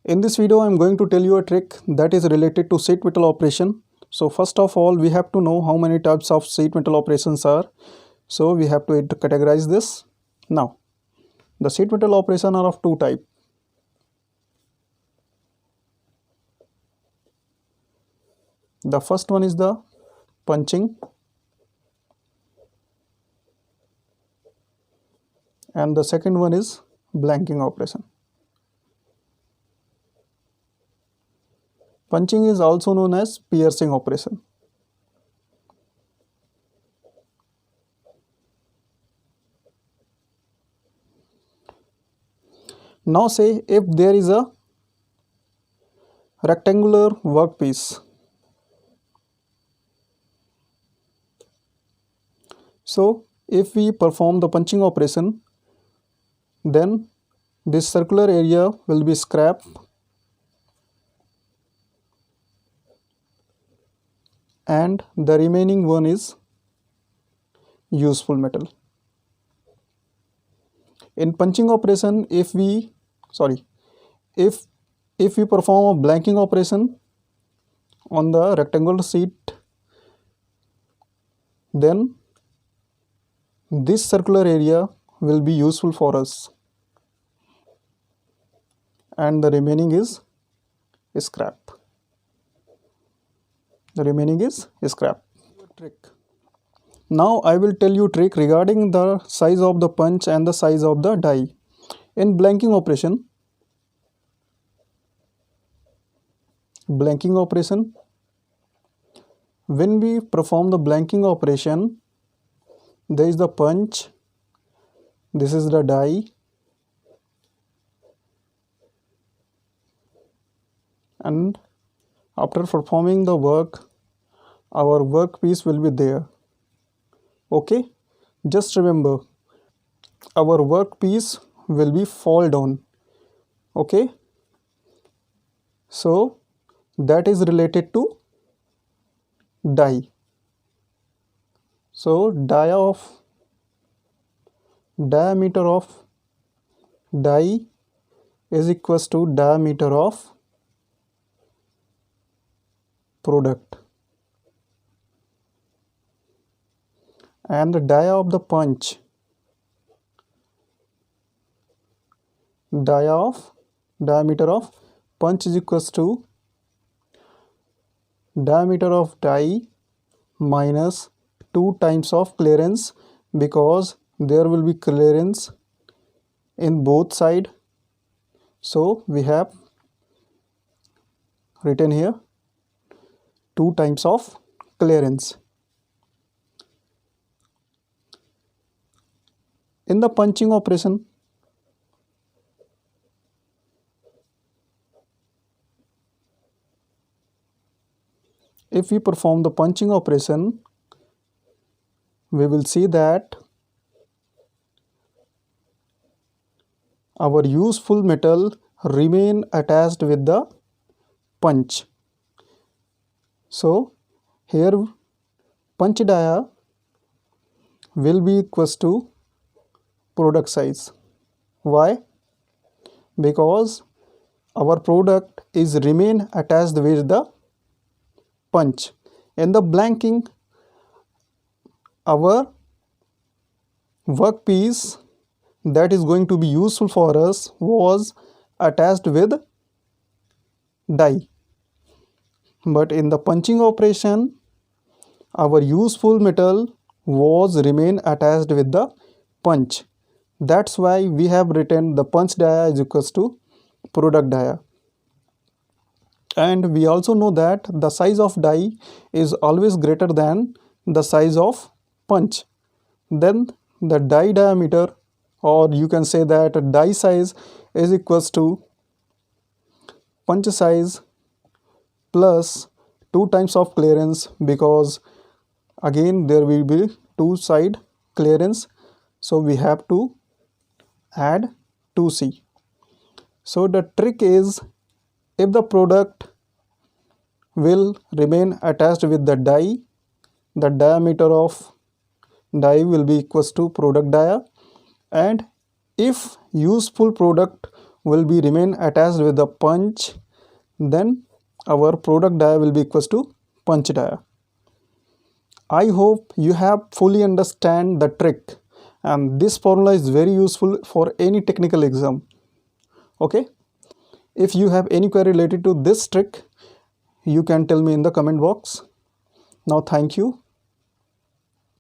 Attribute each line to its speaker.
Speaker 1: In this video, I am going to tell you a trick that is related to sheet metal operation. So first of all, we have to know how many types of sheet metal operations are. So we have to categorize this. Now, the sheet metal operation are of two types. The first one is the punching and the second one is blanking operation. Punching is also known as piercing operation. Now say if there is a rectangular workpiece. So if we perform the punching operation, then this circular area will be scrap and the remaining one is useful metal. In punching operation, if we perform a blanking operation on the rectangular sheet, then this circular area will be useful for us and the remaining is scrap. Trick. Now I will tell you trick regarding the size of the punch and the size of the die. In blanking operation, when we perform the blanking operation, there is the punch, this is the die, and after performing the work, our workpiece will be there. Okay, just remember, our workpiece will be fall down. Okay, so that is related to die. So diameter of die is equals to diameter of product, and the diameter of the punch, diameter of punch is equals to diameter of die minus 2 times of clearance, because there will be clearance in both sides. So we have written here 2 times of clearance. In the punching operation, if we perform the punching operation, we will see that our useful metal remain attached with the punch. So here punch dia will be equals to product size. Why? Because our product is remain attached with the punch. In the blanking, our workpiece that is going to be useful for us was attached with die, but in the punching operation, our useful metal was remain attached with the punch. That's why we have written the punch dia is equals to product dia. And we also know that the size of die is always greater than the size of punch. Then the die diameter, or you can say that die size, is equals to punch size plus 2 times of clearance, because again there will be 2 side clearance, so we have to add 2c. So the trick is, if the product will remain attached with the die, the diameter of die will be equals to product dia, and if useful product will be remain attached with the punch, then our product die will be equals to punch die. I hope you have fully understand the trick, and this formula is very useful for any technical exam. Okay, if you have any query related to this trick, you can tell me in the comment box. Now thank you.